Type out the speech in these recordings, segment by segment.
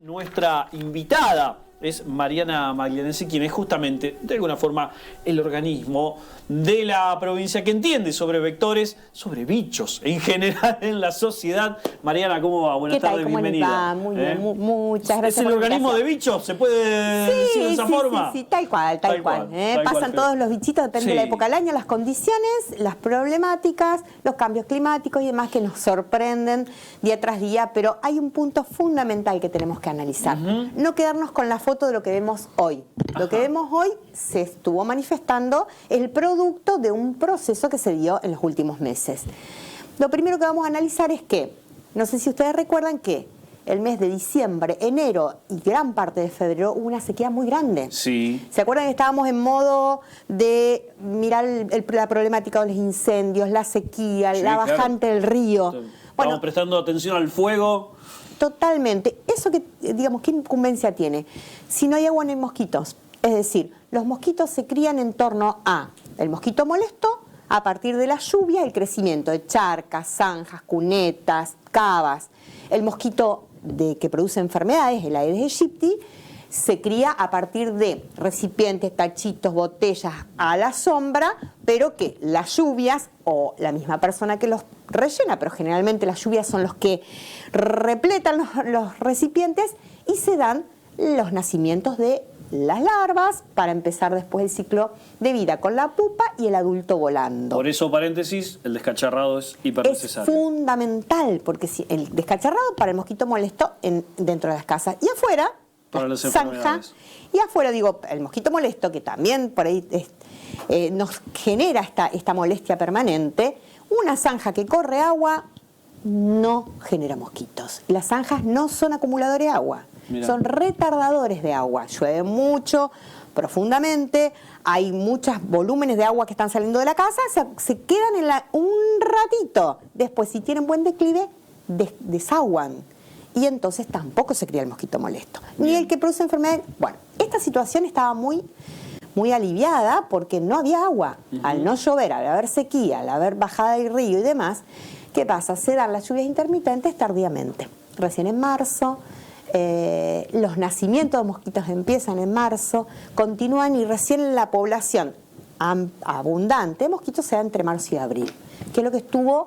Nuestra invitada es Mariana Maglianesi, quien es justamente, de alguna forma, el organismo de la provincia que entiende sobre vectores, sobre bichos en general en la sociedad. Mariana, ¿cómo va? Buenas tardes, bienvenida. Va? Muy bien, muchas gracias. ¿Es el organismo de bichos? ¿Se puede decir de esa forma? Sí, tal cual. Pasan todos los bichitos, depende de la época del año, las condiciones, las problemáticas, los cambios climáticos y demás que nos sorprenden día tras día, pero hay un punto fundamental que tenemos que analizar. No quedarnos con la foto de lo que vemos hoy. Lo que vemos hoy se estuvo manifestando el producto de un proceso que se dio en los últimos meses. Lo primero que vamos a analizar es que, no sé si ustedes recuerdan que el mes de diciembre, enero y gran parte de febrero hubo una sequía muy grande. Sí. ¿Se acuerdan que estábamos en modo de mirar la problemática de los incendios, la sequía, la bajante del río? Estamos prestando atención al fuego. Totalmente. Eso que, digamos, ¿qué incumbencia tiene? Si no hay agua, no hay mosquitos. Es decir, los mosquitos se crían en torno a el mosquito molesto, a partir de la lluvia, el crecimiento de charcas, zanjas, cunetas, cavas. El mosquito que produce enfermedades, el Aedes aegypti, se cría a partir de recipientes, tachitos, botellas a la sombra, pero que las lluvias o la misma persona que los rellena, pero generalmente las lluvias son los que repletan los recipientes y se dan los nacimientos de las larvas para empezar después el ciclo de vida con la pupa y el adulto volando. Por eso, paréntesis, el descacharrado es hiper necesario. Es fundamental, porque si el descacharrado para el mosquito molesto dentro de las casas y afuera, para las zanja, y afuera, digo, el mosquito molesto, que también por ahí nos genera esta molestia permanente, una zanja que corre agua no genera mosquitos. Las zanjas no son acumuladores de agua, son retardadores de agua. Llueve mucho, profundamente, hay muchos volúmenes de agua que están saliendo de la casa, se quedan un ratito. Después, si tienen buen declive, desaguan. Y entonces tampoco se cría el mosquito molesto, ni el que produce enfermedades. Bueno, esta situación estaba muy aliviada porque no había agua. Al no llover, al haber sequía, al haber bajada del río y demás, ¿qué pasa? Se dan las lluvias intermitentes tardíamente. Recién en marzo, los nacimientos de mosquitos empiezan en marzo, continúan y recién la población abundante de mosquitos se da entre marzo y abril, que es lo que estuvo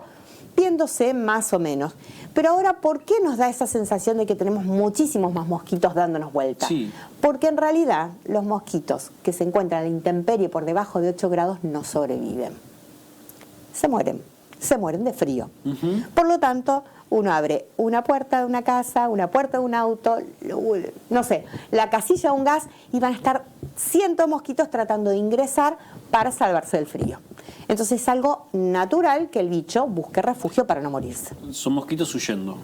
viéndose más o menos. Pero ahora, ¿por qué nos da esa sensación de que tenemos muchísimos más mosquitos dándonos vuelta? Sí. Porque en realidad los mosquitos que se encuentran a la intemperie por debajo de 8 grados no sobreviven. Se mueren de frío. Por lo tanto, uno abre una puerta de una casa, una puerta de un auto, no sé, la casilla de un gas y van a estar cientos de mosquitos tratando de ingresar para salvarse del frío. Entonces es algo natural que el bicho busque refugio para no morirse. Son mosquitos huyendo.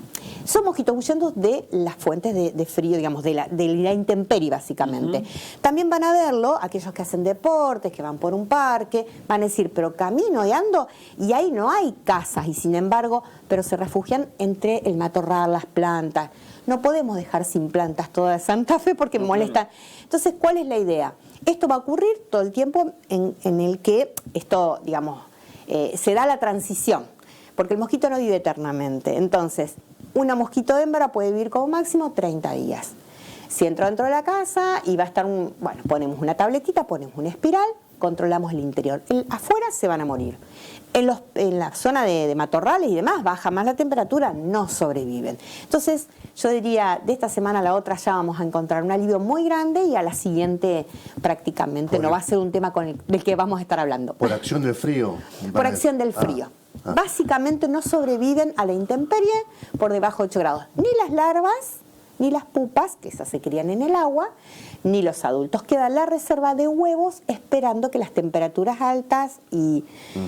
Son mosquitos huyendo de las fuentes de frío, digamos, de la intemperie básicamente. También van a verlo aquellos que hacen deportes, que van por un parque, van a decir, pero camino y ando, y ahí no hay casas, y sin embargo, pero se refugian entre el matorral, las plantas. No podemos dejar sin plantas toda Santa Fe porque molestan. Entonces, ¿cuál es la idea? Esto va a ocurrir todo el tiempo en el que esto, digamos, se da la transición, porque el mosquito no vive eternamente. Entonces, una mosquito hembra puede vivir como máximo 30 días. Si entra dentro de la casa y va a estar, bueno, ponemos una tabletita, ponemos una espiral, controlamos el interior. Afuera se van a morir. En la zona de matorrales y demás, baja más la temperatura, no sobreviven. Entonces, yo diría, de esta semana a la otra ya vamos a encontrar un alivio muy grande y a la siguiente prácticamente no va a ser un tema del que vamos a estar hablando. Por acción del frío. Por acción del frío. Básicamente no sobreviven a la intemperie por debajo de 8 grados. Ni las larvas, ni las pupas, que esas se crían en el agua, ni los adultos. Queda la reserva de huevos esperando que las temperaturas altas y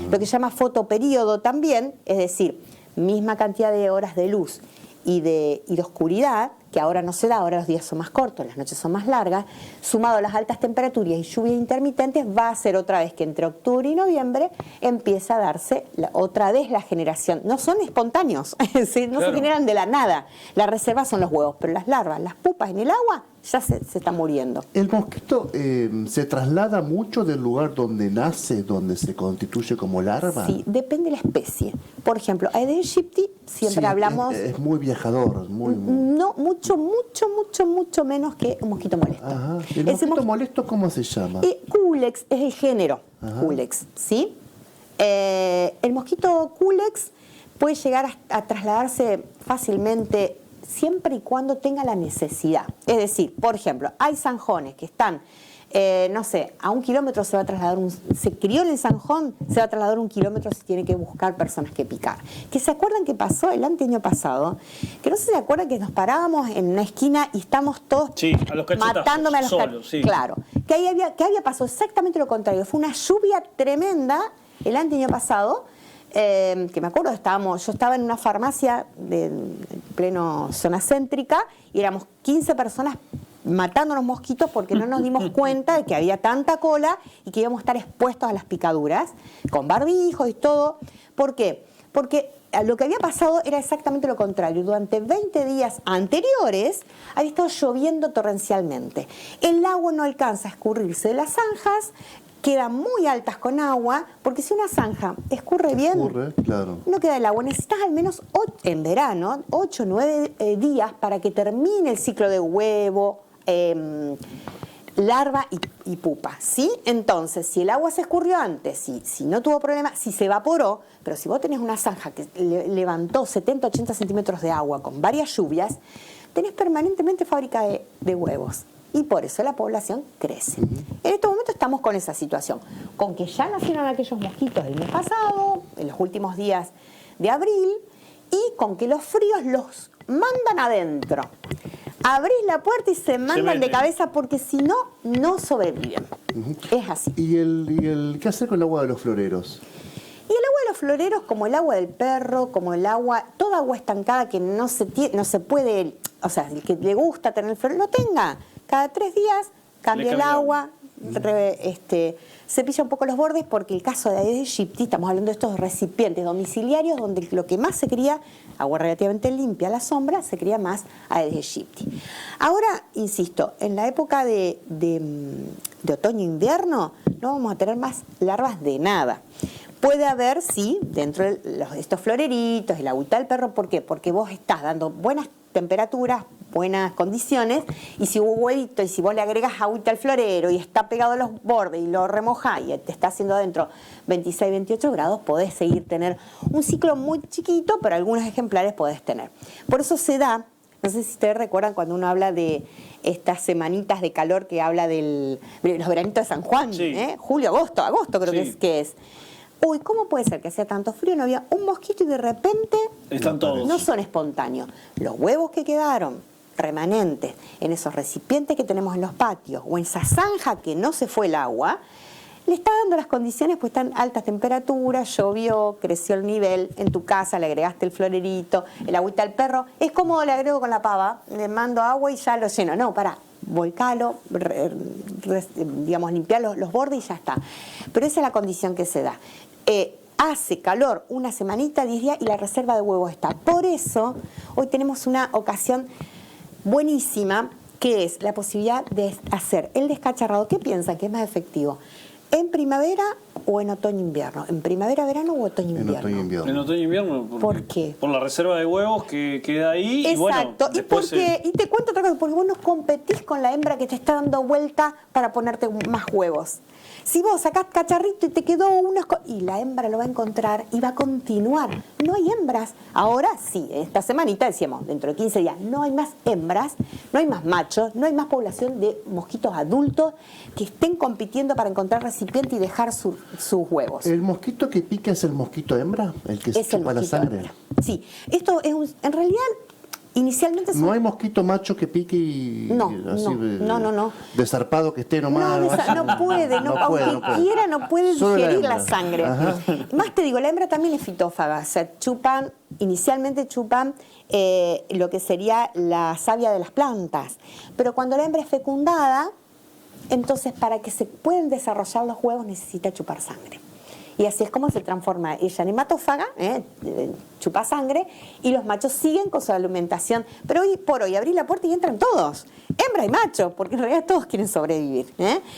lo que se llama fotoperíodo también, es decir, misma cantidad de horas de luz y de oscuridad, que ahora no se da, ahora los días son más cortos, las noches son más largas, sumado a las altas temperaturas y lluvias intermitentes, va a ser otra vez que entre octubre y noviembre empieza a darse otra vez la generación. No son espontáneos, no se generan de la nada. La reserva son los huevos, pero las larvas, las pupas en el agua ya se está muriendo. ¿El mosquito se traslada mucho del lugar donde nace, donde se constituye como larva? Sí, depende de la especie. Por ejemplo, Aedes aegypti, siempre hablamos... Es muy viajador, muy... No, mucho menos que un mosquito molesto. Ajá. ¿El mosquito molesto cómo se llama? Culex es el género. Ajá. Culex, ¿sí? El mosquito Culex puede llegar a trasladarse fácilmente siempre y cuando tenga la necesidad. Es decir, por ejemplo, hay zanjones que están, no sé, a 1 kilómetro se va a trasladar, se crió en el zanjón, se va a trasladar 1 kilómetro si tiene que buscar personas que picar. ¿Que se acuerdan que pasó el año pasado? Que no sé si se acuerdan que nos parábamos en una esquina y estamos todos matándome a los solos, sí. Claro, que había pasado exactamente lo contrario. Fue una lluvia tremenda el año pasado. Que me acuerdo, yo estaba en una farmacia en pleno zona céntrica y éramos 15 personas matando a los mosquitos porque no nos dimos cuenta de que había tanta cola y que íbamos a estar expuestos a las picaduras, con barbijos y todo. ¿Por qué? Porque lo que había pasado era exactamente lo contrario. Durante 20 días anteriores había estado lloviendo torrencialmente. El agua no alcanza a escurrirse de las zanjas, quedan muy altas con agua, porque si una zanja escurre bien, claro, no queda el agua. Necesitas al menos, en verano, 8 o 9 días para que termine el ciclo de huevo, larva y pupa, ¿sí? Entonces, si el agua se escurrió antes, si no tuvo problema, si se evaporó, pero si vos tenés una zanja que levantó 70, 80 centímetros de agua con varias lluvias, tenés permanentemente fábrica de huevos. Y por eso la población crece. En este momento estamos con esa situación, con que ya nacieron aquellos mosquitos el mes pasado, en los últimos días de abril, y con que los fríos los mandan adentro. Abrís la puerta y se mandan de cabeza porque si no, no sobreviven. Es así. ¿Y qué hacer con el agua de los floreros? Y el agua de los floreros, como el agua del perro, como el agua, toda agua estancada que no se puede, o sea, el que le gusta tener el florero, lo tenga. Cada 3 días cambia el agua, cepilla un poco los bordes, porque el caso de Aedes aegypti, estamos hablando de estos recipientes domiciliarios donde lo que más se cría, agua relativamente limpia a la sombra, se cría más Aedes aegypti. Ahora, insisto, en la época de otoño-invierno no vamos a tener más larvas de nada. Puede haber, sí, dentro de estos floreritos, el agüita del perro, ¿por qué? Porque vos estás dando buenas temperaturas, buenas condiciones, y si hubo huevito y si vos le agregas agüita al florero y está pegado a los bordes y lo remojás y te está haciendo adentro 26, 28 grados, podés seguir tener un ciclo muy chiquito, pero algunos ejemplares podés tener. Por eso se da, no sé si ustedes recuerdan cuando uno habla de estas semanitas de calor que habla de los veranitos de San Juan, sí. Julio, agosto creo sí. que es. Uy, ¿cómo puede ser que hacía tanto frío? No había un mosquito y de repente están todos. No son espontáneos. Los huevos que quedaron remanentes en esos recipientes que tenemos en los patios o en esa zanja que no se fue el agua, le está dando las condiciones, pues están altas temperaturas, llovió, creció el nivel, en tu casa le agregaste el florerito, el agüita al perro. Es como le agrego con la pava, le mando agua y ya lo lleno. No, pará. Volcalo, digamos, limpiar los bordes y ya está. Pero esa es la condición que se da. Hace calor una semanita, 10 días y la reserva de huevos está. Por eso hoy tenemos una ocasión buenísima, que es la posibilidad de hacer el descacharrado. ¿Qué piensan que es más efectivo? ¿En primavera o en otoño-invierno? ¿En primavera-verano o otoño-invierno? En otoño-invierno. En otoño-invierno. ¿Por qué? Por la reserva de huevos que queda ahí. Exacto. Y bueno, y te cuento otra cosa, porque vos no competís con la hembra que te está dando vuelta para ponerte más huevos. Si vos sacás cacharrito y te quedó uno, y la hembra lo va a encontrar y va a continuar. No hay hembras. Ahora sí, esta semanita decíamos, dentro de 15 días, no hay más hembras, no hay más machos, no hay más población de mosquitos adultos que estén compitiendo para encontrar recipiente y dejar sus huevos. ¿El mosquito que pica es el mosquito hembra? ¿El que se chupa la sangre? Hembra. Sí, esto es en realidad... Inicialmente ¿No hay mosquito macho que pique y no, desarpado que esté nomás? No puede, aunque quiera no puede digerir la sangre. Ajá. Más te digo, la hembra también es fitófaga, o sea, inicialmente chupan lo que sería la savia de las plantas, pero cuando la hembra es fecundada, entonces para que se puedan desarrollar los huevos necesita chupar sangre. Y así es como se transforma ella en hematófaga, chupa sangre, y los machos siguen con su alimentación. Pero hoy por hoy abrí la puerta y entran todos, hembra y macho, porque en realidad todos quieren sobrevivir.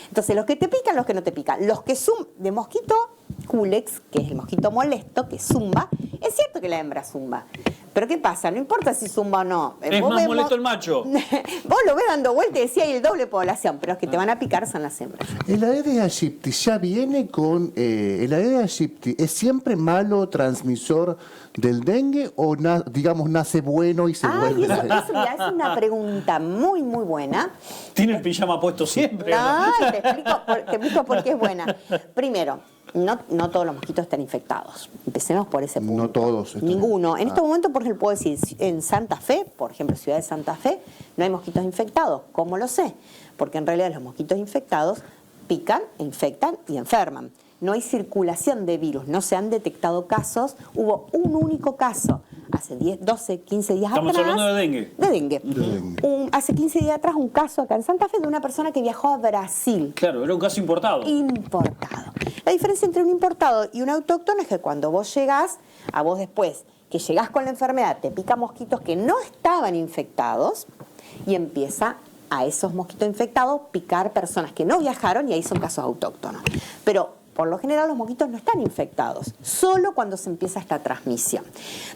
Entonces los que te pican, los que no te pican. Los que de mosquito culex, que es el mosquito molesto, que zumba, es cierto que la hembra zumba. Pero ¿qué pasa? No importa si zumba o no. Es más molesto el macho. Vos lo ves dando vuelta y decía hay el doble población, pero los que te van a picar son las hembras. El Aedes aegypti ya viene con... ¿el Aedes aegypti es siempre malo transmisor del dengue o digamos nace bueno y se vuelve? Eso ya es una pregunta muy, muy buena. Tiene el pijama puesto siempre. No, te explico por qué es buena. Primero, no todos los mosquitos están infectados. Empecemos por ese punto. No todos. Ninguno. En este momento, por ejemplo, puedo decir, en Santa Fe, por ejemplo, ciudad de Santa Fe, no hay mosquitos infectados. ¿Cómo lo sé? Porque en realidad los mosquitos infectados pican, infectan y enferman. No hay circulación de virus, no se han detectado casos. Hubo un único caso hace 10, 12, 15 días atrás. Estamos hablando de dengue. De dengue. Hace 15 días atrás un caso acá en Santa Fe de una persona que viajó a Brasil. Claro, era un caso importado. Importado. La diferencia entre un importado y un autóctono es que cuando vos llegás, a vos después que llegás con la enfermedad, te pican mosquitos que no estaban infectados y empieza a esos mosquitos infectados picar personas que no viajaron y ahí son casos autóctonos. Pero por lo general los mosquitos no están infectados, solo cuando se empieza esta transmisión.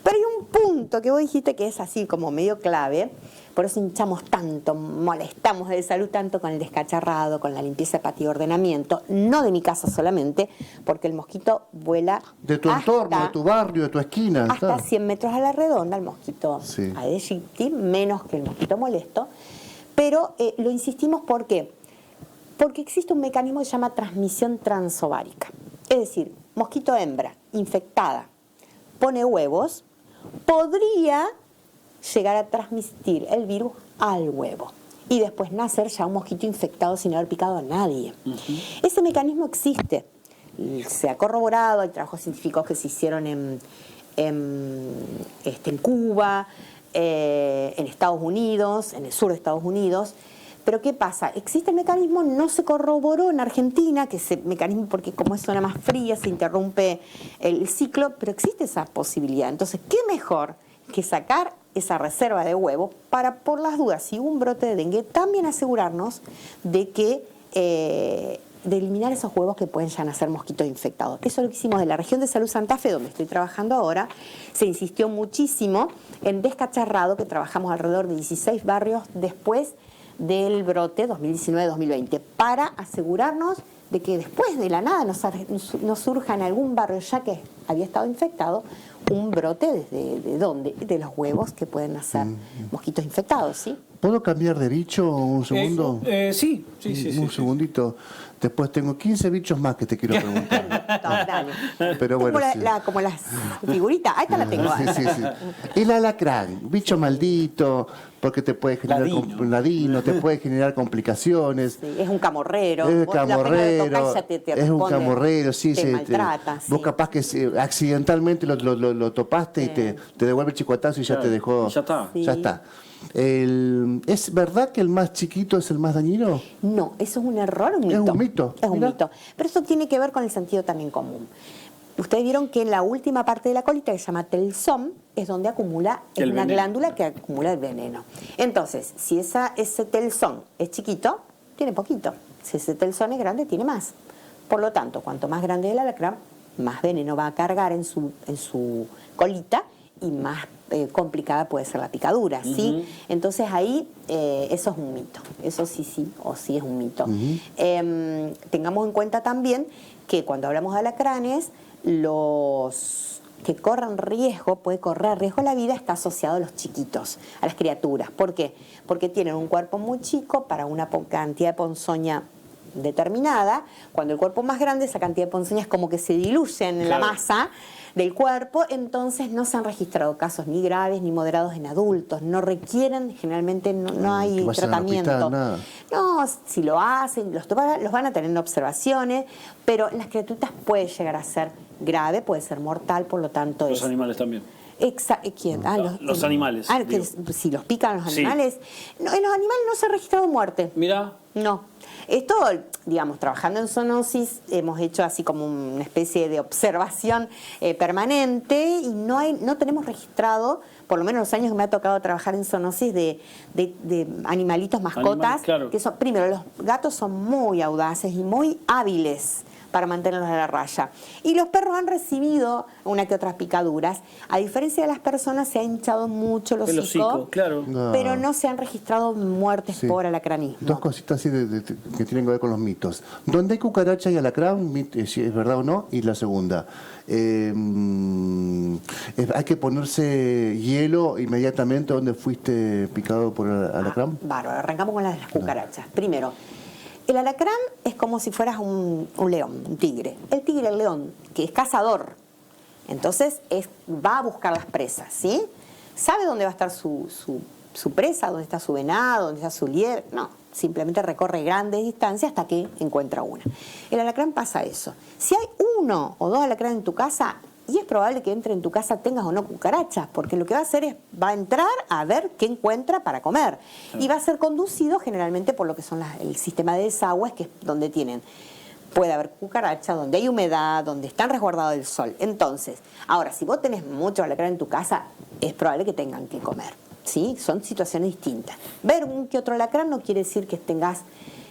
Pero hay un punto que vos dijiste que es así como medio clave, por eso hinchamos tanto, molestamos de salud tanto con el descacharrado, con la limpieza de patio y ordenamiento, no de mi casa solamente, porque el mosquito vuela de tu entorno, de tu barrio, de tu esquina. Hasta 100 metros a la redonda el mosquito sí. Aedes aegypti, menos que el mosquito molesto, pero lo insistimos ¿por qué? Porque existe un mecanismo que se llama transmisión transovárica. Es decir, mosquito hembra infectada pone huevos, podría llegar a transmitir el virus al huevo y después nacer ya un mosquito infectado sin haber picado a nadie. Ese mecanismo existe, se ha corroborado, hay trabajos científicos que se hicieron en Cuba, en Estados Unidos, en el sur de Estados Unidos. Pero ¿qué pasa? Existe el mecanismo, no se corroboró en Argentina, que ese mecanismo, porque como es zona más fría, se interrumpe el ciclo, pero existe esa posibilidad. Entonces, ¿qué mejor que sacar esa reserva de huevo para, por las dudas, si hubo un brote de dengue, también asegurarnos de que de eliminar esos huevos que pueden ya nacer mosquitos infectados? Eso es lo que hicimos de la región de salud Santa Fe, donde estoy trabajando ahora. Se insistió muchísimo en descacharrado, que trabajamos alrededor de 16 barrios después del brote 2019-2020, para asegurarnos de que después de la nada no surja en algún barrio, ya que había estado infectado, un brote ¿de dónde? De los huevos que pueden nacer mosquitos infectados, ¿sí? ¿Puedo cambiar de bicho un segundo? Sí. Un segundito. Después tengo 15 bichos más que te quiero preguntar. Dale. Pero bueno, como las figuritas. Ahí esta la tengo. Sí. El alacrán, bicho maldito, porque te puede generar ladino, te puede generar complicaciones. Sí, es un camorrero. Es un camorrero, sí. Te maltrata. Vos capaz que accidentalmente lo topaste y te devuelve el chicotazo y ya te dejó. Ya está. Sí. Ya está. ¿Es verdad que el más chiquito es el más dañino? No, eso es un error, un mito. Es un mito. Es un mito. Pero eso tiene que ver con el sentido también común. Ustedes vieron que en la última parte de la colita, que se llama telson, es donde acumula, es una glándula que acumula el veneno. Entonces, si ese telson es chiquito, tiene poquito. Si ese telson es grande, tiene más. Por lo tanto, cuanto más grande el alacrán, más veneno va a cargar en su colita y más complicada puede ser la picadura, ¿sí? Entonces ahí eso es un mito, eso sí es un mito. Tengamos en cuenta también que cuando hablamos de alacranes, los que corren riesgo, puede correr riesgo la vida, está asociado a los chiquitos, a las criaturas. ¿Por qué? Porque tienen un cuerpo muy chico para una cantidad de ponzoña determinada. Cuando el cuerpo es más grande, esa cantidad de ponzoñas como que se diluyen en la masa del cuerpo, entonces no se han registrado casos ni graves ni moderados en adultos, no requieren, generalmente no hay tratamiento. No, si lo hacen, los van a tener en observaciones, pero en las criaturitas puede llegar a ser grave, puede ser mortal, por lo tanto Los animales también. ¿Quién? Los animales. Si los pican los Sí. animales. No, en los animales no se ha registrado muerte. Mira. No. Esto, digamos, trabajando en zoonosis, hemos hecho así como una especie de observación permanente y no tenemos registrado, por lo menos los años que me ha tocado trabajar en zoonosis, de animalitos, mascotas, claro. que son, primero, los gatos son muy audaces y muy hábiles para mantenerlos a la raya. Y los perros han recibido una que otras picaduras. A diferencia de las personas, se ha hinchado mucho el El hocico, hocico, claro. No. pero no se han registrado muertes Sí. por alacranismo. Dos cositas así que tienen que ver con los mitos. ¿Dónde hay cucaracha y alacrán? Si es verdad o no. Y la segunda, ¿hay que ponerse hielo inmediatamente donde fuiste picado por el alacrán? Bárbaro, arrancamos con las cucarachas. Primero, el alacrán es como si fueras un león, un tigre. El tigre, el león, que es cazador, entonces va a buscar las presas, ¿sí? ¿Sabe dónde va a estar su presa? ¿Dónde está su venado? ¿Dónde está su liebre? No, simplemente recorre grandes distancias hasta que encuentra una. El alacrán pasa eso. Si hay uno o dos alacranes en tu casa, y es probable que entre en tu casa tengas o no cucarachas, porque lo que va a hacer es, va a entrar a ver qué encuentra para comer. Y va a ser conducido generalmente por lo que son el sistema de desagües, que es donde puede haber cucaracha, donde hay humedad, donde están resguardados del sol. Entonces, ahora, si vos tenés mucho alacrán en tu casa, es probable que tengan que comer, ¿sí? Son situaciones distintas. Ver un que otro alacrán no quiere decir que tengas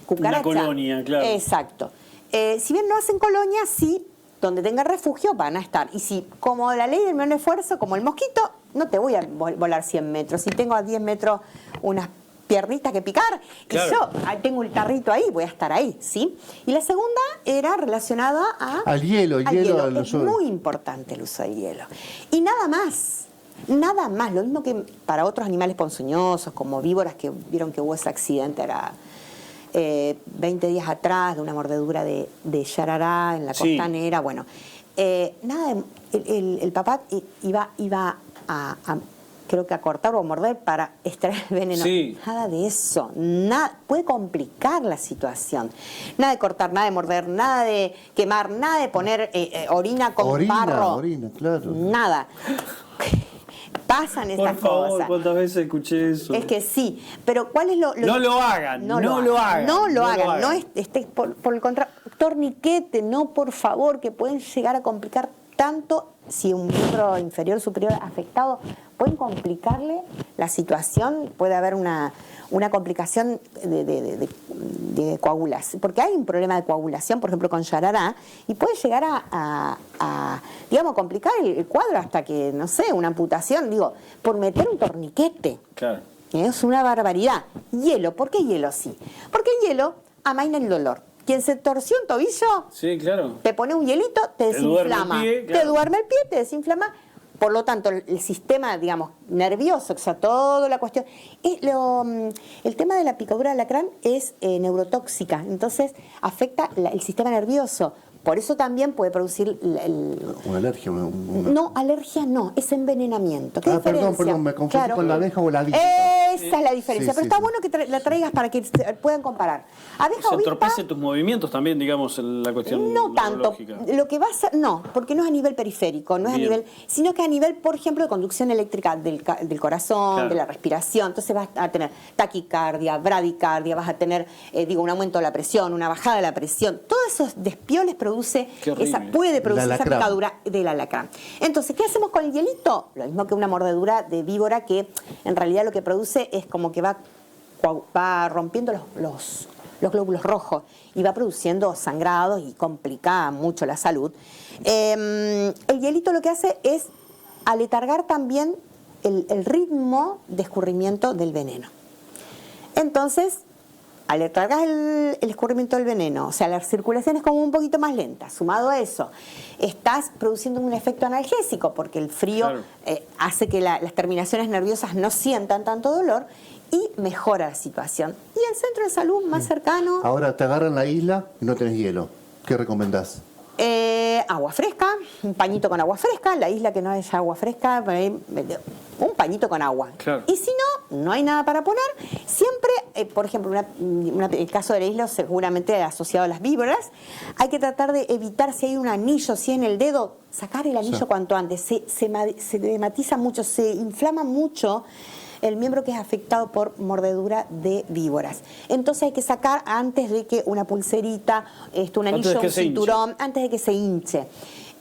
cucaracha. Una colonia, claro. Exacto. Si bien no hacen colonia, sí, donde tenga refugio van a estar. Y si, como la ley del menor esfuerzo, como el mosquito, no te voy a volar 100 metros. Si tengo a 10 metros unas piernitas que picar, Claro. y yo tengo el tarrito ahí, voy a estar ahí, ¿sí? Y la segunda era relacionada Al hielo, al Es muy importante el uso del hielo. Y nada más. Nada más. Lo mismo que para otros animales ponzoñosos, como víboras, que vieron que hubo ese accidente, era 20 días atrás, de una mordedura de yarará en la Sí. costanera. Bueno, nada, el papá iba a creo que a cortar o a morder para extraer el veneno. Sí. Nada de eso. Puede complicar la situación. Nada de cortar, nada de morder, nada de quemar, nada de poner orina con barro. Orina, claro. Nada. Pasan estas Por favor, cosas. ¿cuántas veces escuché eso? Es que sí, pero ¿cuál es lo No lo hagan, no lo hagan. No lo No lo hagan, hagan. no por el contrario, torniquete, no, por favor, que pueden llegar a complicar tanto. Si un miembro inferior superior afectado, pueden complicarle la situación, puede haber una complicación de coagulación, porque hay un problema de coagulación, por ejemplo, con yarará, y puede llegar a digamos, complicar el cuadro hasta que, no sé, una amputación, digo, por meter un torniquete. Claro. Es una barbaridad. Hielo, ¿por qué hielo sí? Porque el hielo amaina el dolor. Quien se torció un tobillo, Sí, claro. te pone un hielito, te desinflama. duerme el pie, claro. Te duerme el pie, te desinflama. Por lo tanto, el sistema, digamos, nervioso, o sea, toda la cuestión. El tema de la picadura de alacrán es neurotóxica, entonces afecta el sistema nervioso. Por eso también puede producir Una alergia. No, alergia no, es envenenamiento. ¿Qué diferencia? Perdón, me confundí con la abeja o la avispa. Esa es la diferencia, Sí, pero sí, está sí. bueno que la traigas para que se puedan comparar. Abeja Se o avispa, entorpece tus movimientos también, digamos, en la cuestión no tanto. neurológica. Lo que va a ser, no, porque no es a nivel periférico, no es a Bien. nivel, sino que a nivel, por ejemplo, de conducción eléctrica del corazón, Claro. de la respiración. Entonces vas a tener taquicardia, bradicardia, vas a tener, un aumento de la presión, una bajada de la presión. Todos esos despioles produce Qué horrible. puede producir El esa alacrán. picadura del alacrán. Entonces, ¿qué hacemos con el hielito? Lo mismo que una mordedura de víbora, que en realidad lo que produce es como que va rompiendo los glóbulos rojos y va produciendo sangrados y complica mucho la salud. El hielito lo que hace es aletargar también el ritmo de escurrimiento del veneno. Entonces, al aletargar el escurrimiento del veneno, o sea, la circulación es como un poquito más lenta. Sumado a eso, estás produciendo un efecto analgésico, porque el frío Claro. hace que las terminaciones nerviosas no sientan tanto dolor y mejora la situación. Y el centro de salud más cercano, Ahora te agarran la isla y no tenés hielo. ¿Qué recomendás? agua fresca, un pañito con agua fresca, la isla que no haya agua fresca, por ahí, un pañito con agua. Claro. Y si no, no hay nada para poner. Siempre, por ejemplo, el caso de la isla seguramente asociado a las víboras, hay que tratar de evitar si hay un anillo, si en el dedo, sacar el anillo cuanto antes. Se dematiza mucho, se inflama mucho el miembro que es afectado por mordedura de víboras. Entonces hay que sacar antes de que una pulserita, un anillo, un cinturón, antes de que se hinche.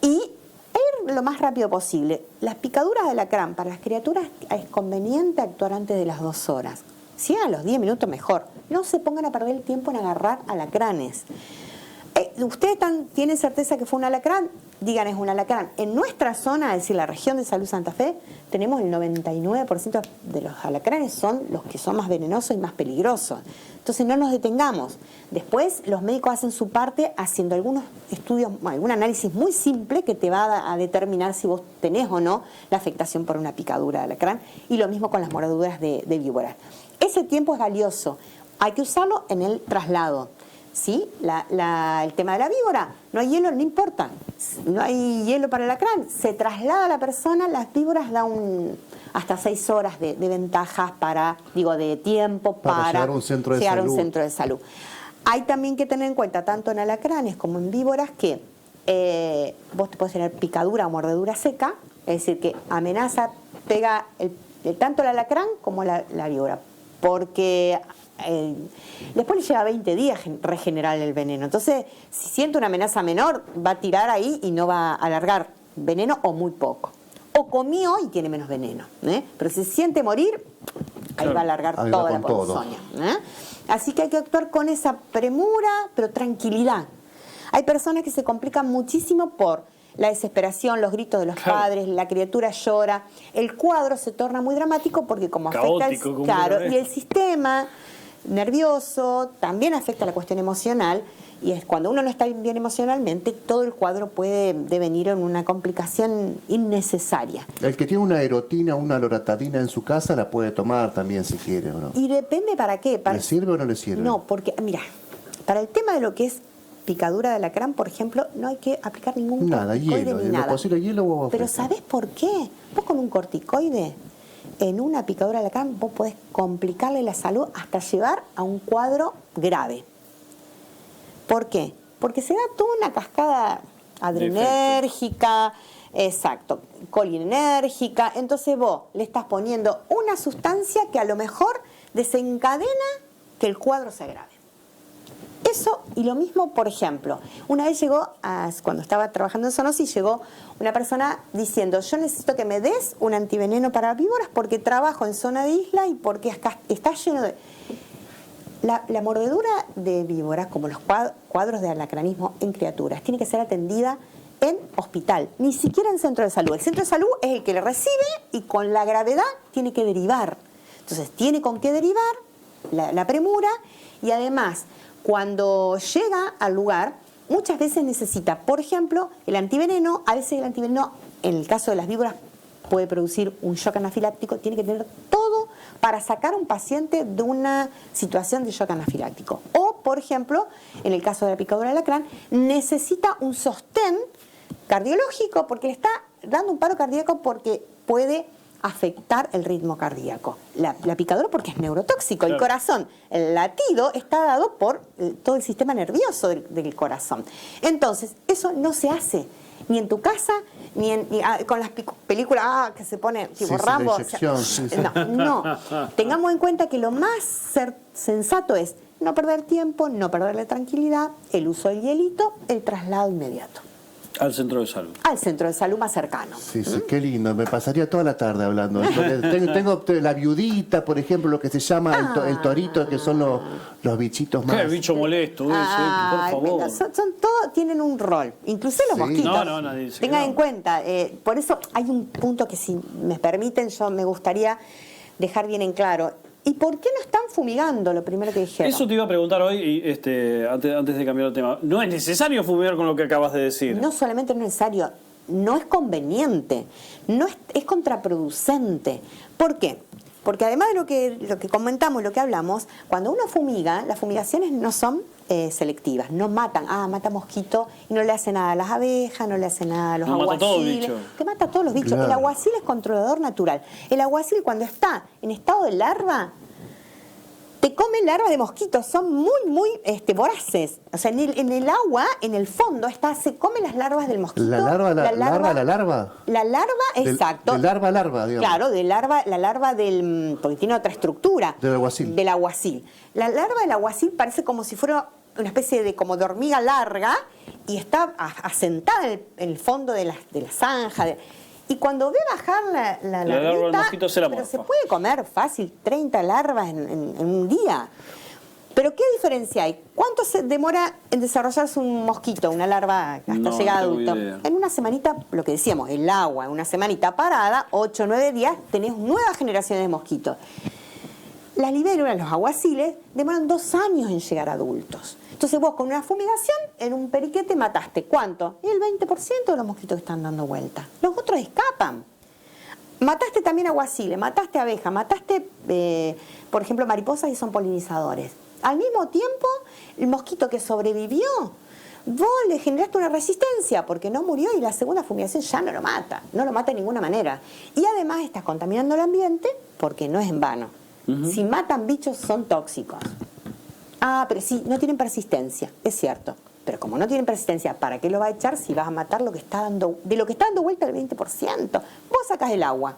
Y ir lo más rápido posible. Las picaduras de alacrán para las criaturas es conveniente actuar antes de las 2 horas. Si a los 10 minutos mejor. No se pongan a perder el tiempo en agarrar alacranes. ¿Ustedes tienen certeza que fue un alacrán? Digan, es un alacrán. En nuestra zona, es decir, la región de Salud Santa Fe, tenemos el 99% de los alacranes son los que son más venenosos y más peligrosos. Entonces no nos detengamos. Después los médicos hacen su parte haciendo algunos estudios, algún análisis muy simple que te va a determinar si vos tenés o no la afectación por una picadura de alacrán. Y lo mismo con las mordeduras de víboras. Ese tiempo es valioso. Hay que usarlo en el traslado. ¿Sí? El tema de la víbora, no hay hielo, no importa, no hay hielo para el alacrán, se traslada a la persona, las víboras dan hasta 6 horas de ventajas de tiempo para llegar a un centro de salud. Hay también que tener en cuenta, tanto en alacranes como en víboras, que vos te podés tener picadura o mordedura seca, es decir, que amenaza, pega tanto el alacrán como la víbora, porque después le lleva 20 días regenerar el veneno. Entonces, si siente una amenaza menor, va a tirar ahí y no va a alargar veneno o muy poco. O comió y tiene menos veneno. Pero si siente morir, ahí va a alargar toda la ponzoña. Así que hay que actuar con esa premura, pero tranquilidad. Hay personas que se complican muchísimo por la desesperación, los gritos de los padres, la criatura llora. El cuadro se torna muy dramático porque como afecta y el sistema nervioso también afecta la cuestión emocional, y es cuando uno no está bien emocionalmente, todo el cuadro puede devenir en una complicación innecesaria. El que tiene una erotina, una loratadina en su casa la puede tomar también si quiere, ¿o no? Y depende para qué. ¿Le sirve o no le sirve? No, porque mira, para el tema de lo que es picadura de alacrán, por ejemplo, no hay que aplicar ningún corticoide ni nada. Posible hielo pero ¿sabés por qué? Vos con un corticoide en una picadura de alacrán vos podés complicarle la salud hasta llevar a un cuadro grave. ¿Por qué? Porque se da toda una cascada adrenérgica, exacto, colinérgica. Entonces vos le estás poniendo una sustancia que a lo mejor desencadena que el cuadro se agrave. Eso, y lo mismo, por ejemplo, una vez cuando estaba trabajando en zoonosis, llegó una persona diciendo: yo necesito que me des un antiveneno para víboras porque trabajo en zona de isla y porque acá está lleno de... La mordedura de víboras, como los cuadros de alacranismo en criaturas, tiene que ser atendida en hospital, ni siquiera en centro de salud. El centro de salud es el que le recibe y con la gravedad tiene que derivar. Entonces tiene con qué derivar la premura, y además cuando llega al lugar muchas veces necesita, por ejemplo, el antiveneno. A veces el antiveneno, en el caso de las víboras, puede producir un shock anafiláctico. Tiene que tener todo para sacar a un paciente de una situación de shock anafiláctico. O, por ejemplo, en el caso de la picadura de alacrán, necesita un sostén cardiológico porque le está dando un paro cardíaco, porque puede afectar el ritmo cardíaco. La picadura porque es neurotóxico. Claro. El corazón, el latido está dado por todo el sistema nervioso del corazón. Entonces, eso no se hace ni en tu casa, ni con las películas que se pone tipo Rambo. No. Tengamos en cuenta que lo más sensato es no perder tiempo, no perderle tranquilidad, el uso del hielito, el traslado inmediato. Al centro de salud. Al centro de salud más cercano. Sí, qué lindo. Me pasaría toda la tarde hablando. Tengo la viudita, por ejemplo, lo que se llama el torito, que son los bichitos más... Qué bicho molesto ese, por favor. Son todos, tienen un rol. Incluso los mosquitos. No, nadie dice. Tengan en cuenta. Por eso hay un punto que, si me permiten, yo me gustaría dejar bien en claro. ¿Y por qué no están fumigando? Lo primero que dijeron. Eso te iba a preguntar hoy, antes de cambiar el tema. ¿No es necesario fumigar con lo que acabas de decir? No solamente no es necesario, no es conveniente, no es contraproducente. ¿Por qué? Porque además de lo que comentamos, lo que hablamos, cuando uno fumiga, las fumigaciones no son selectivas, no matan, mata mosquito y no le hace nada a las abejas, no le hace nada a los No, mata todo aguaciles, bicho. te mata a todos los bichos. Claro. El aguacil es controlador natural. El aguacil cuando está en estado de larva, te come larvas de mosquitos, son muy voraces. O sea, en el agua, en el fondo, se come las larvas del mosquito. La larva. La larva, Del- exacto. de larva a larva, digamos. Claro, la larva del, porque tiene otra estructura. Del aguacil. Del aguacil. La larva del aguacil parece como si fuera una especie de hormiga larga y está asentada en el fondo de la zanja. Y cuando ve bajar la larva del larvita, mosquito se la pero morfa. se puede comer fácil 30 larvas en un día. Pero ¿qué diferencia hay? ¿Cuánto se demora en desarrollarse un mosquito, una larva hasta No, llegar a no tengo adulto? idea. En una semanita, lo que decíamos, el agua, en una semanita parada, 8 o 9 días, tenés nuevas generaciones de mosquitos. Las libélulas, los aguaciles, demoran 2 años en llegar a adultos. Entonces vos con una fumigación, en un periquete mataste, ¿cuánto? El 20% de los mosquitos que están dando vuelta. Los otros escapan. Mataste también aguaciles, mataste abejas, mataste, por ejemplo, mariposas y son polinizadores. Al mismo tiempo, el mosquito que sobrevivió, vos le generaste una resistencia porque no murió y la segunda fumigación ya no lo mata de ninguna manera. Y además estás contaminando el ambiente porque no es en vano. Si matan bichos son tóxicos. Pero sí, no tienen persistencia, es cierto. Pero como no tienen persistencia, ¿para qué lo va a echar si vas a matar lo que está dando vuelta el 20%? Vos sacás el agua.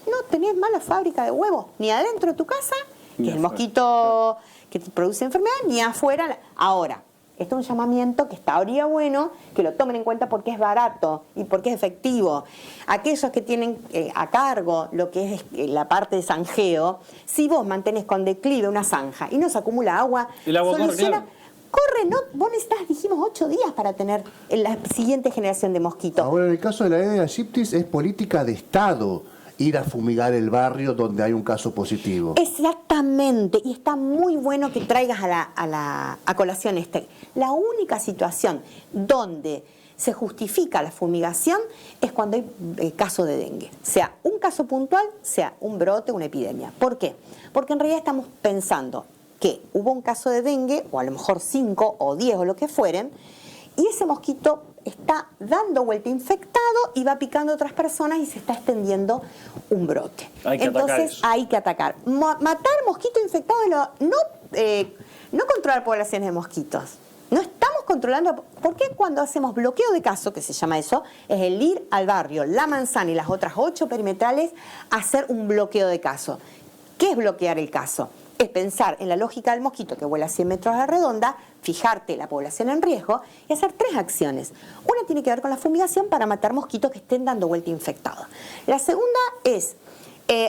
No tenés más la fábrica de huevos, ni adentro de tu casa, que Ni es el afuera. mosquito que te produce enfermedad, ni afuera. Ahora, esto es un llamamiento que estaría bueno que lo tomen en cuenta porque es barato y porque es efectivo. Aquellos que tienen a cargo lo que es la parte de zanjeo, si vos mantenés con declive una zanja y no se acumula agua, El agua corre, claro. corre, no, vos necesitas, dijimos, 8 días para tener la siguiente generación de mosquitos. Ahora, en el caso de la Aedes aegyptis, es política de Estado ir a fumigar el barrio donde hay un caso positivo. Exactamente, y está muy bueno que traigas a colación este. La única situación donde se justifica la fumigación es cuando hay caso de dengue, sea un caso puntual, sea un brote, una epidemia. ¿Por qué? Porque en realidad estamos pensando que hubo un caso de dengue, o a lo mejor 5 o 10 o lo que fueren, y ese mosquito está dando vuelta infectado y va picando a otras personas y se está extendiendo un brote. Hay que atacar Entonces eso. hay que atacar. Matar mosquitos infectados, no controlar poblaciones de mosquitos. No estamos controlando. ¿Por qué cuando hacemos bloqueo de caso, que se llama eso, es el ir al barrio, La Manzana y las otras 8 perimetrales, a hacer un bloqueo de caso? ¿Qué es bloquear el caso? Es pensar en la lógica del mosquito que vuela 100 metros a la redonda, fijarte la población en riesgo y hacer 3 acciones. Una tiene que ver con la fumigación para matar mosquitos que estén dando vuelta infectados. La segunda es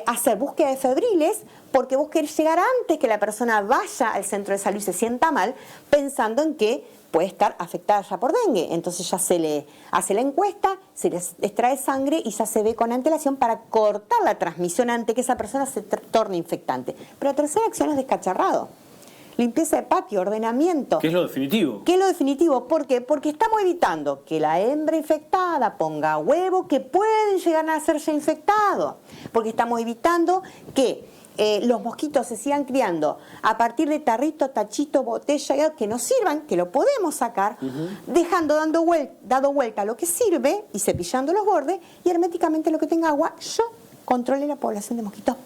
hacer búsqueda de febriles, porque vos querés llegar antes que la persona vaya al centro de salud y se sienta mal, pensando en que puede estar afectada ya por dengue. Entonces ya se le hace la encuesta, se le extrae sangre y ya se ve con antelación para cortar la transmisión antes que esa persona se torne infectante. Pero la tercera acción es descacharrado. Limpieza de patio, ordenamiento. ¿Qué es lo definitivo? ¿Qué es lo definitivo? ¿Por qué? Porque estamos evitando que la hembra infectada ponga huevos que pueden llegar a ser ya infectados. Porque estamos evitando que los mosquitos se sigan criando a partir de tarrito, tachito, botella, que no sirvan, que lo podemos sacar, dando vuelta lo que sirve y cepillando los bordes y herméticamente lo que tenga agua, yo controle la población de mosquitos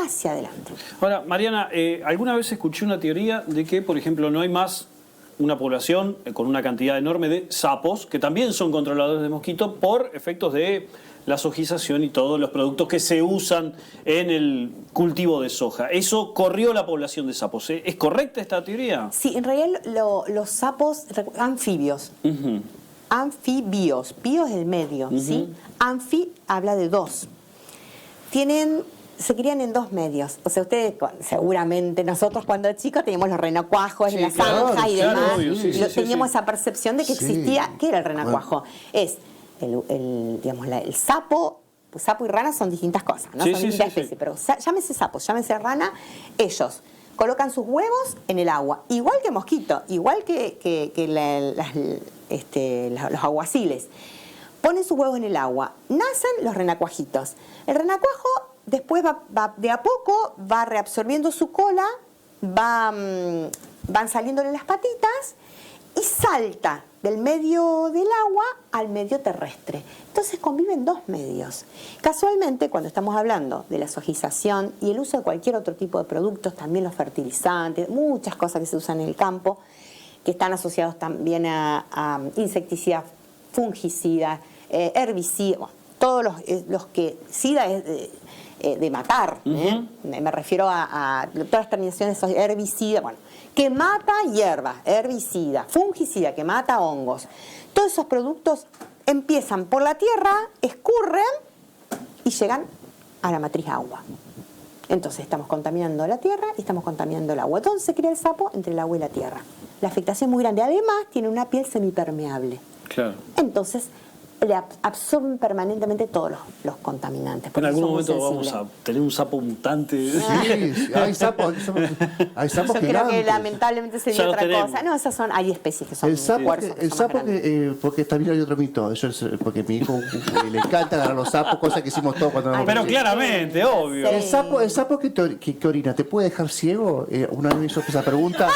hacia adelante. Ahora, Mariana, alguna vez escuché una teoría de que, por ejemplo, no hay más una población con una cantidad enorme de sapos, que también son controladores de mosquitos por efectos de la sojización y todos los productos que se usan en el cultivo de soja. ¿Eso corrió la población de sapos? ¿Es correcta esta teoría? Sí, en realidad los sapos anfibios. Anfibios. Bio es el medio, ¿sí? Anfi habla de 2. Se crían en 2 medios. O sea, ustedes seguramente, nosotros cuando chicos teníamos los renacuajos Sí, en la claro, zanja y claro, demás. obvio, sí, Teníamos sí. esa percepción de que Sí. existía. ¿Qué era el renacuajo? Es el sapo. Pues sapo y rana son distintas cosas, ¿no? Sí, Son sí, distintas sí, especies. sí. Pero llámese sapo, llámese rana, ellos colocan sus huevos en el agua. Igual que mosquito, igual que los aguaciles. Ponen sus huevos en el agua, nacen los renacuajitos. El renacuajo después va de a poco, va reabsorbiendo su cola, va van saliéndole las patitas y salta del medio del agua al medio terrestre. Entonces conviven dos medios. Casualmente, cuando estamos hablando de la sojización y el uso de cualquier otro tipo de productos, también los fertilizantes, muchas cosas que se usan en el campo, que están asociados también a insecticidas, fungicidas, herbicidas, bueno, todos los que SIDA es de matar, me refiero a todas las terminaciones son herbicida, bueno, que mata hierbas, herbicida, fungicida, que mata hongos. Todos esos productos empiezan por la tierra, escurren y llegan a la matriz agua. Entonces estamos contaminando la tierra y estamos contaminando el agua. Entonces se crea el sapo entre el agua y la tierra. La afectación es muy grande. Además, tiene una piel semipermeable. Claro. Entonces, le absorben permanentemente todos los contaminantes. En algún momento vamos a tener un sapo mutante. Sí, hay sapos Yo creo que lamentablemente sería otra cosa. No, hay especies que son el sapo, fuerzas, el sapo porque también hay otro mito. Porque mi hijo le encanta agarrar los sapos, cosa que hicimos todos cuando éramos Pero pequeños. claramente, obvio. Sí. El sapo que orina, ¿te puede dejar ciego? Una vez me hizo esa pregunta.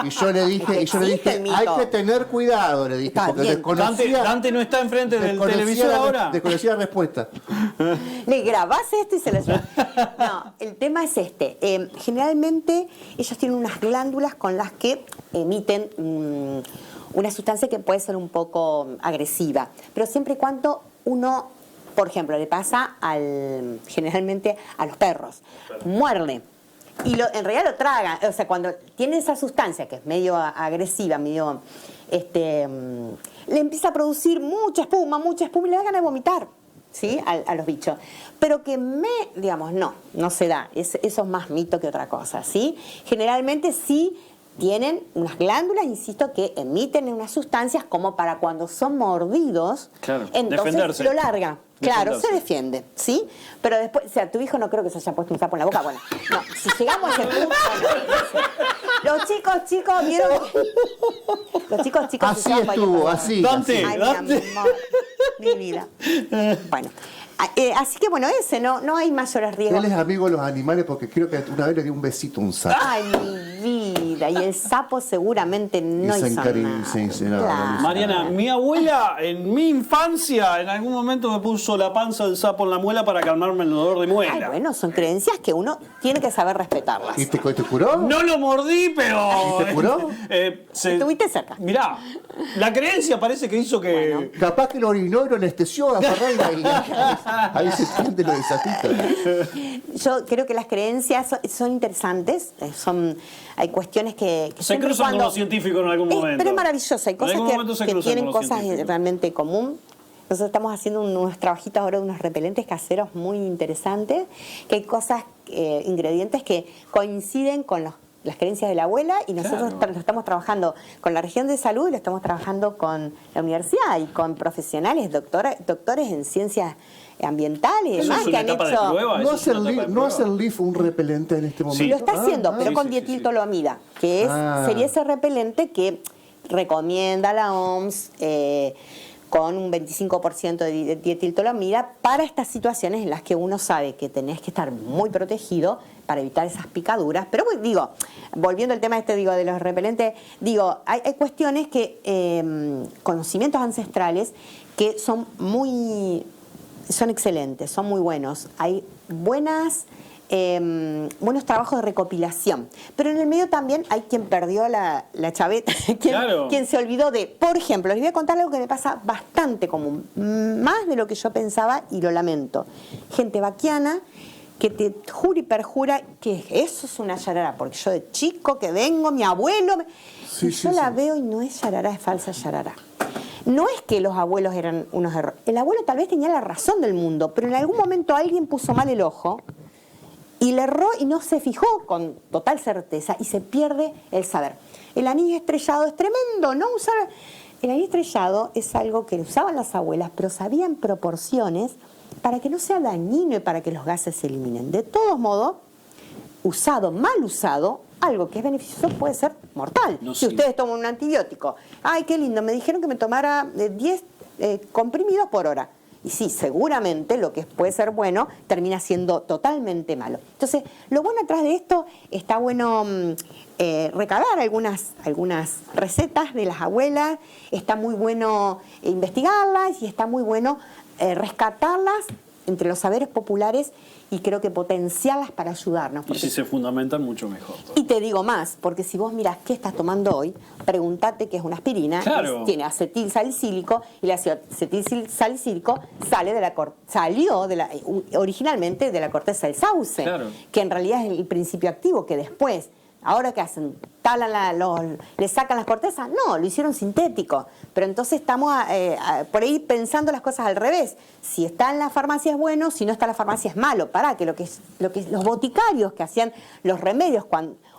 Y yo le dije, Existe el mito. hay que tener cuidado, le dije, Está porque bien. desconocía, Dante no está enfrente del televisor ahora. desconocía la respuesta. Le grabás esto y se lo llevas. No, el tema es este. Generalmente ellos tienen unas glándulas con las que emiten una sustancia que puede ser un poco agresiva, pero siempre y cuando uno, por ejemplo, le pasa generalmente a los perros, muerde. Y en realidad lo tragan, o sea, cuando tiene esa sustancia que es medio agresiva, medio, le empieza a producir mucha espuma y le da ganas de vomitar, ¿sí? A los bichos. Pero que digamos, no se da, eso es más mito que otra cosa, ¿sí? Generalmente sí tienen unas glándulas, insisto, que emiten unas sustancias como para cuando son mordidos, claro, entonces defenderse. Lo larga. Claro, Defenderse. se defiende, ¿sí? Pero después, o sea, tu hijo no creo que se haya puesto un sapo en la boca. Bueno, no, si llegamos a ese punto, no. Los chicos, ¿vieron? Los chicos, Así se llaman estuvo, para- así. Dante. Ay, mi amor, mi vida. Bueno, así que bueno, no hay mayores riesgos. Él es amigo de los animales porque creo que una vez le dio un besito a un sapo. Ay, mi vida. Y el sapo seguramente no Y se hizo encari- nada. sí, sí, no, Claro. no, Mariana, mi abuela en mi infancia en algún momento me puso la panza del sapo en la muela para calmarme el dolor de muela. Ay, bueno, son creencias que uno tiene que saber respetarlas. ¿Y te curó? No lo mordí, pero... ¿Y te curó? Estuviste cerca. Mirá, la creencia parece que hizo que... Capaz que lo orinó y lo anestesió a Ferreira y ahí se entiende lo desatito. Yo creo que las creencias son interesantes, hay cuestiones que Se siempre y cruzan con cuando- los científicos en algún momento. Pero es maravilloso, hay En cosas algún momento se que cruzan tienen con los cosas científicos. realmente común. Nosotros estamos haciendo unos trabajitos ahora de unos repelentes caseros muy interesantes, que hay cosas, ingredientes que coinciden con las creencias de la abuela y nosotros lo estamos trabajando con la región de salud y lo estamos trabajando con la universidad y con profesionales, doctores en ciencias ambientales y Eso demás es que una han etapa de hecho... prueba. ¿No eso es hacer, una etapa de no prueba. hacer Leaf un repelente en este momento? Lo está haciendo, pero sí, con sí, dietiltolomida, que sería ese repelente que recomienda la OMS con un 25% de dietiltolomida para estas situaciones en las que uno sabe que tenés que estar muy protegido para evitar esas picaduras. Pero digo, volviendo al tema de los repelentes, hay cuestiones que, conocimientos ancestrales que son excelentes, son muy buenos. Hay buenos trabajos de recopilación. Pero en el medio también hay quien perdió la chaveta, quien se olvidó de... Por ejemplo, les voy a contar algo que me pasa bastante común, más de lo que yo pensaba y lo lamento. Gente vaquiana que te jura y perjura que eso es una yarará, porque yo de chico que vengo, mi abuelo... yo la veo y no es yarará, es falsa yarará. No es que los abuelos eran unos errores. El abuelo tal vez tenía la razón del mundo, pero en algún momento alguien puso mal el ojo y le erró y no se fijó con total certeza y se pierde el saber. El anillo estrellado es tremendo, no usar... El anillo estrellado es algo que usaban las abuelas, pero sabían proporciones para que no sea dañino y para que los gases se eliminen. De todos modos, mal usado, algo que es beneficioso puede ser mortal. Si ustedes toman un antibiótico, ay, qué lindo, me dijeron que me tomara 10 comprimidos por hora. Y sí, seguramente lo que puede ser bueno termina siendo totalmente malo. Entonces, lo bueno atrás de esto, está bueno recabar algunas recetas de las abuelas, está muy bueno investigarlas y está muy bueno rescatarlas entre los saberes populares y creo que potenciarlas para ayudarnos. Y si se fundamentan, mucho mejor. Y te digo más, porque si vos mirás qué estás tomando hoy, pregúntate qué es una aspirina, Claro. tiene acetil salicílico, y el acetil salicílico salió originalmente de la corteza del sauce, Claro. que en realidad es el principio activo, que después, ahora que hacen, le sacan las cortezas, no, lo hicieron sintético. Pero entonces estamos por ahí pensando las cosas al revés. Si está en la farmacia es bueno, si no está en la farmacia es malo. Pará, que los boticarios que hacían los remedios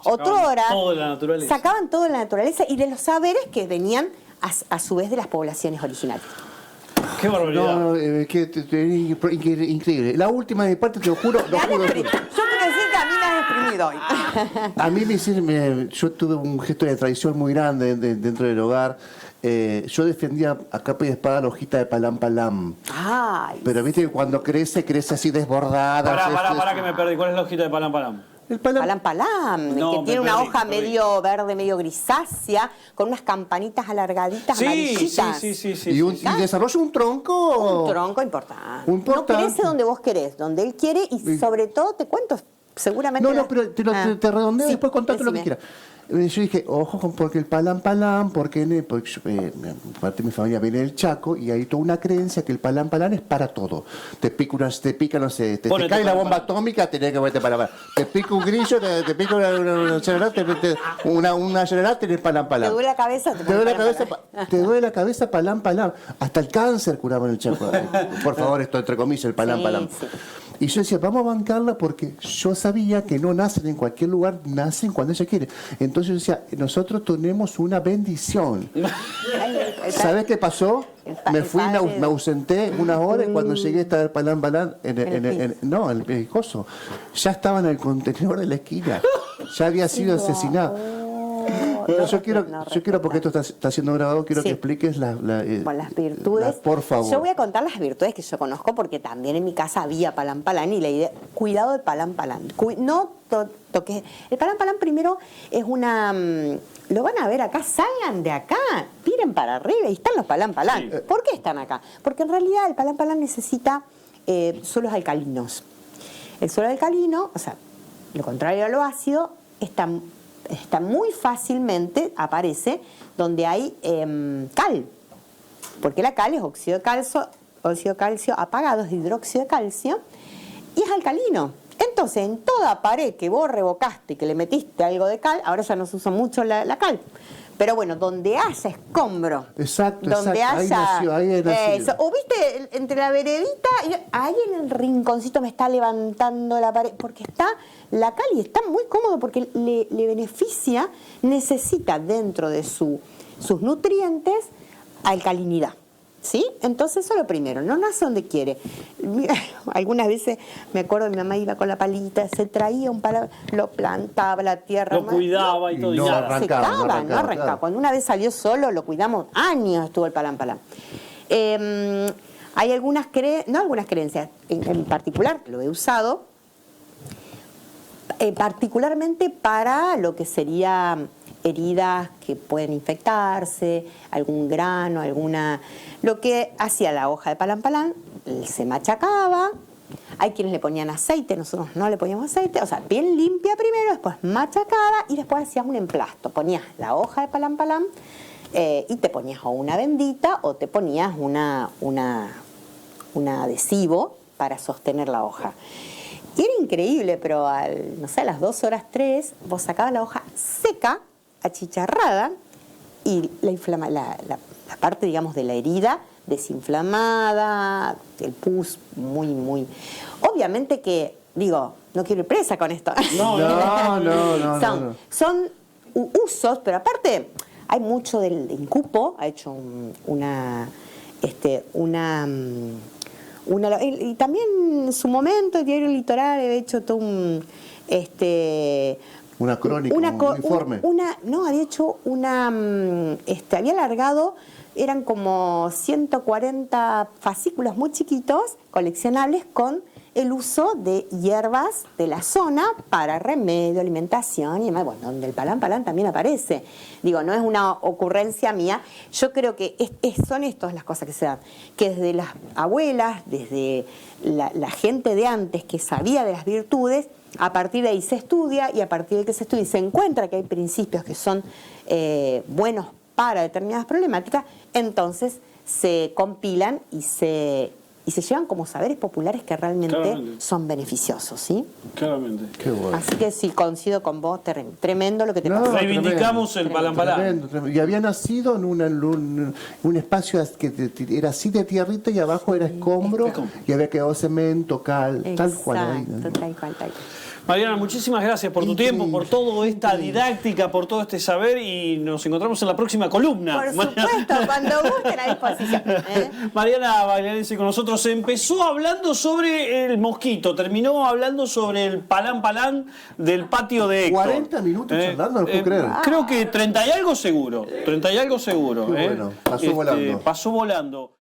otrora todo de la naturaleza. sacaban todo de la naturaleza y de los saberes que venían a su vez de las poblaciones originarias. Qué barbaridad. No, increíble. La última de mi parte, te lo juro. Yo quiero decir que a mí me has exprimido hoy. A mí yo tuve un gesto de traición muy grande dentro del hogar. Yo defendía a capa y espada la hojita de palam palam. Ay, Pero viste que cuando crece así desbordada. Pará que me perdí. ¿Cuál es la hojita de palam palam? El palam. palam palam, No, que me tiene una perdí, hoja me perdí. medio verde, medio grisácea, con unas campanitas alargaditas amarillitas. Sí. Y desarrolla un tronco. Un tronco importante. Importante. No crece donde vos querés, donde él quiere, y sobre todo, te cuento, seguramente... No, pero te redondeo Sí, después contarte lo que decime. quieras. Yo dije, ojo, porque el palam palam, porque parte de mi familia viene del Chaco y hay toda una creencia que el palam palam es para todo. Te pica, no sé, te Ponete cae la palam bomba palam. atómica, tenés que ponerte palam palam. Te pica un grillo, te pica una general, tenés palam ¿Te palam. duele la cabeza? Te duele la pones cabeza, palam palam. te duele la cabeza, palam palam. Hasta el cáncer curaba en el Chaco. Por favor, esto entre comillas, el palam Sí, palam. sí. Y yo decía, vamos a bancarla porque yo sabía que no nacen en cualquier lugar, nacen cuando ella quiere. Entonces yo decía, nosotros tenemos una bendición. ¿Sabes qué pasó? Me fui, me ausenté unas horas y cuando llegué estaba el palam palam en el coso. Ya estaba en el contenedor de la esquina. Ya había sido asesinado. Yo quiero, porque esto está siendo grabado, quiero que expliques Con las virtudes. por favor. Yo voy a contar las virtudes que yo conozco porque también en mi casa había palam palam y la idea, cuidado del palam palam. No toques. El palam palam primero es una... lo van a ver acá, salgan de acá, miren para arriba y están los palam palam. Sí. ¿Por qué están acá? Porque en realidad el palam palam necesita suelos alcalinos. El suelo alcalino, o sea, lo contrario a lo ácido, está muy fácilmente, aparece donde hay cal, porque la cal es óxido de calcio apagado, es hidróxido de calcio, y es alcalino. Entonces, en toda pared que vos revocaste y que le metiste algo de cal, ahora ya no se usa mucho la cal, pero bueno, donde haya escombro, Exacto, donde ahí nació. eso. O viste, entre la veredita, ahí en el rinconcito me está levantando la pared, porque está la cal y está muy cómodo porque le beneficia, necesita dentro de sus nutrientes alcalinidad. ¿Sí? Entonces eso es lo primero, no nace donde quiere. Algunas veces me acuerdo mi mamá iba con la palita, se traía un palo, lo plantaba la tierra. Lo cuidaba y todo, y no nada. arrancaba. No arrancaba. Claro. Cuando una vez salió solo, lo cuidamos años, estuvo el palam palam. Hay algunas creencias, en particular lo he usado, particularmente para lo que sería heridas que pueden infectarse, algún grano, lo que hacía la hoja de palam palam, se machacaba. Hay quienes le ponían aceite, nosotros no le poníamos aceite, o sea, bien limpia primero, después machacada y después hacías un emplasto. Ponías la hoja de palam palam y te ponías o una bendita o te ponías un adhesivo para sostener la hoja. Y era increíble, pero a las 2 horas, 3, vos sacabas la hoja seca, achicharrada, y la parte, digamos, de la herida desinflamada, el pus muy... Obviamente que, digo, no quiero ir presa con esto. No. Son usos, pero aparte hay mucho del incupo, ha hecho y también en su momento el diario Litoral había hecho todo una crónica, un informe. había hecho había alargado eran como 140 fascículos muy chiquitos, coleccionables, con el uso de hierbas de la zona para remedio, alimentación y demás. Bueno, donde el palán palán también aparece. Digo, no es una ocurrencia mía. Yo creo que son estas las cosas que se dan. Que desde las abuelas, desde la gente de antes que sabía de las virtudes, a partir de ahí se estudia y a partir de que se estudia y se encuentra que hay principios que son buenos para determinadas problemáticas, entonces se compilan y se llevan como saberes populares que realmente son beneficiosos, ¿sí? Claramente. Qué bueno. Así que sí, coincido con vos, tremendo lo que te No, pasó. Reivindicamos el palán palán. Tremendo. Y había nacido en un espacio que era así de tierrita y abajo era escombro y había quedado cemento, cal, tal cual. Ahí, ¿no? Exacto, tal cual. Mariana, muchísimas gracias por tu tiempo, por toda esta didáctica, por todo este saber y nos encontramos en la próxima columna. Por supuesto, cuando gusten a disposición. Mariana Maglianesi con nosotros empezó hablando sobre el mosquito, terminó hablando sobre el palán palán del patio de Héctor. 40 minutos charlando, no puedo creer. Creo que 30 y algo seguro, 30 y algo seguro. Qué bueno, pasó volando. Pasó volando.